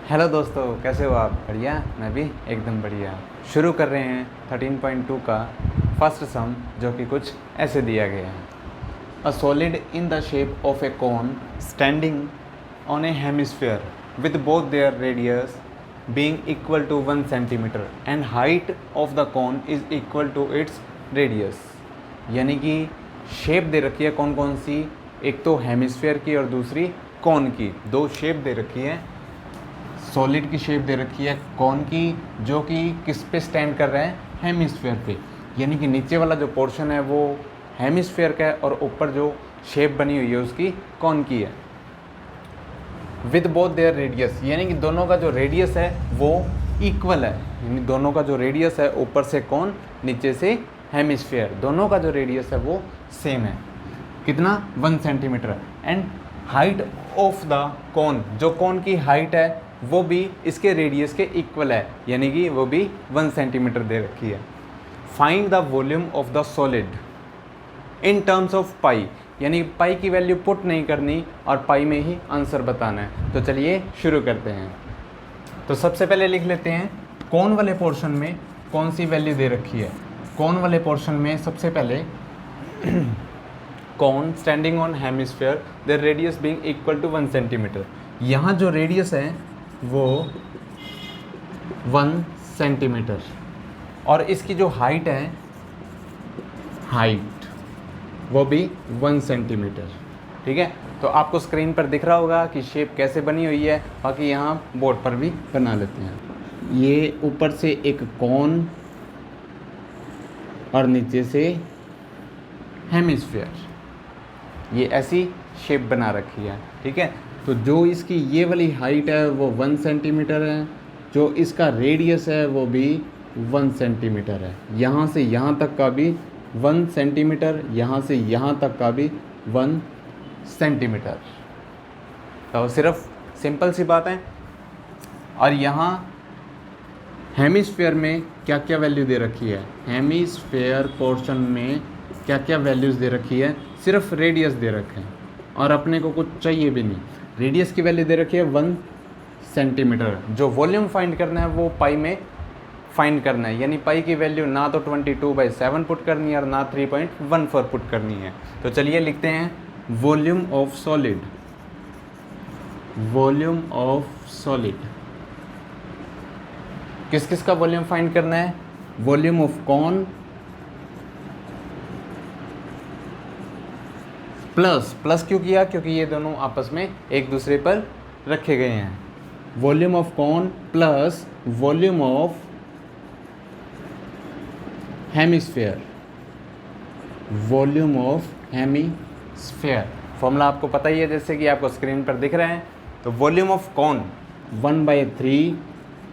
Hello दोस्तों, कैसे हो आप? बढ़िया। मैं भी एकदम बढ़िया। शुरू कर रहे हैं 13.2 का फर्स्ट सम, जो कि कुछ ऐसे दिया गया है। A solid in the shape of a cone standing on a hemisphere with both their radius being equal to 1 centimetre and height of the cone is equal to its radius. यानी कि shape दे रखी है कौन कौन सी, एक तो hemisphere की और दूसरी कोन की। दो शेप दे रखी है। सॉलिड की शेप दे रखी है कौन की, जो कि किस पे स्टैंड कर रहा है? हेमिस्फीयर पे। यानी कि नीचे वाला जो पोर्शन है वो हेमिस्फीयर का है और ऊपर जो शेप बनी हुई है उसकी कौन की है। विद बोथ देयर रेडियस, यानी कि दोनों का जो रेडियस है वो इक्वल है। यानी दोनों का जो रेडियस है, ऊपर से कौन, नीचे से हेमिस्फीयर, दोनों का जो रेडियस है वो सेम है। कितना? 1 centimetre. And height of the कोन, जो कोन की हाइट है वो भी इसके रेडियस के इक्वल है, यानी कि वो भी 1 सेंटीमीटर दे रखी है। Find the volume of the solid in terms of pi, यानी पाई की वैल्यू पुट नहीं करनी और पाई में ही आंसर बताना है। तो चलिए शुरू करते हैं। तो सबसे पहले लिख लेते हैं कौन वाले पोर्शन में कौन सी वैल्यू दे रखी है। कौन वाले पोर्शन में सबसे पहले cone standing on hemisphere the radius being equal to 1 centimetre. यहाँ जो रेडियस है वो 1 सेंटीमीटर और इसकी जो हाइट है, हाइट वो भी 1 सेंटीमीटर। ठीक है, तो आपको स्क्रीन पर दिख रहा होगा कि शेप कैसे बनी हुई है। बाकी यहाँ बोर्ड पर भी बना लेते हैं। ये ऊपर से एक कोन और नीचे से हेमिस्फीयर, ये ऐसी शेप बना रखी है। ठीक है, तो जो इसकी ये वाली हाइट है वो 1 सेंटीमीटर है, जो इसका रेडियस है वो भी 1 सेंटीमीटर है। यहाँ से यहाँ तक का भी 1 सेंटीमीटर, यहाँ से यहाँ तक का भी 1 सेंटीमीटर। तो सिर्फ सिंपल सी बात है। और यहाँ हेमिस्फीयर में क्या क्या वैल्यू दे रखी है, हेमिस्फीयर पोर्शन में क्या क्या वैल्यूज़ दे रखी है, सिर्फ रेडियस दे रखे हैं और अपने को कुछ चाहिए भी नहीं। रेडियस की वैल्यू दे रखी है 1 सेंटीमीटर। जो वॉल्यूम फाइंड करना है वो पाई में फाइंड करना है, यानी पाई की वैल्यू ना तो 22/7 पुट करनी है और ना 3.14 पुट करनी है। तो चलिए लिखते हैं volume of solid. Volume of solid किस किस का वॉल्यूम फाइंड करना है? वॉल्यूम ऑफ कॉन प्लस क्यों किया? क्योंकि ये दोनों आपस में एक दूसरे पर रखे गए हैं। Volume of cone plus volume of hemisphere. Volume of hemisphere formula आपको पता ही है, जैसे कि आपको स्क्रीन पर दिख रहे हैं। तो volume of cone 1/3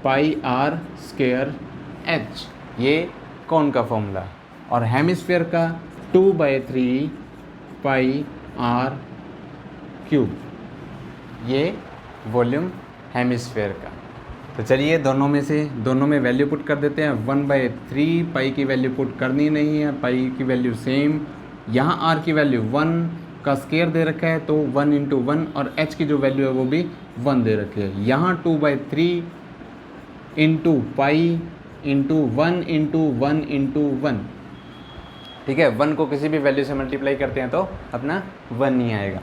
pi r square h, ये कॉन का फॉर्मूला। और हेमिस्फीयर का 2/3 पाई आर क्यूब, ये वॉल्यूम हेमिस्फीयर का। तो चलिए दोनों में वैल्यू पुट कर देते हैं। 1/3 पाई की वैल्यू पुट करनी नहीं है, पाई की वैल्यू सेम। यहाँ आर की वैल्यू 1 का स्क्वायर दे रखा है तो 1 × 1, और एच की जो वैल्यू है वो भी 1 दे रखी है। यहाँ 2/3 × पाई × 1 × 1 × 1। ठीक है, 1 को किसी भी वैल्यू से मल्टीप्लाई करते हैं तो अपना 1 ही आएगा।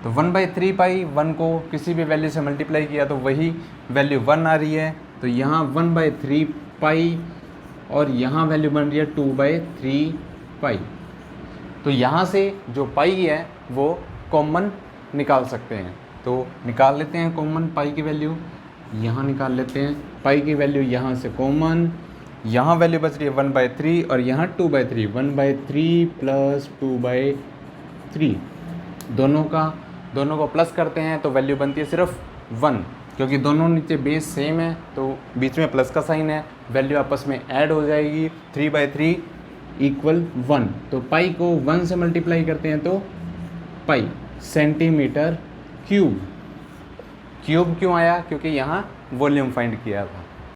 तो 1/3 पाई, 1 को किसी भी वैल्यू से मल्टीप्लाई किया तो वही वैल्यू 1 आ रही है। तो यहाँ 1/3 पाई और यहाँ वैल्यू बन रही है 2/3 पाई। तो यहाँ से जो पाई है वो कॉमन निकाल सकते हैं। तो निकाल लेते हैं कॉमन पाई की वैल्यू, यहाँ निकाल लेते हैं पाई की वैल्यू। यहाँ से कॉमन, यहाँ वैल्यू बच रही है 1/3 और यहाँ 2/3। 1/3 प्लस 2/3, दोनों को प्लस करते हैं तो वैल्यू बनती है सिर्फ 1। क्योंकि दोनों नीचे बेस सेम है तो बीच में प्लस का साइन है, वैल्यू आपस में ऐड हो जाएगी। 3/3 = 1। तो पाई को 1 से मल्टीप्लाई करते हैं तो पाई सेंटीमीटर क्यूब। क्यूब क्यों आया? क्योंकि यहाँ वॉल्यूम फाइंड किया था।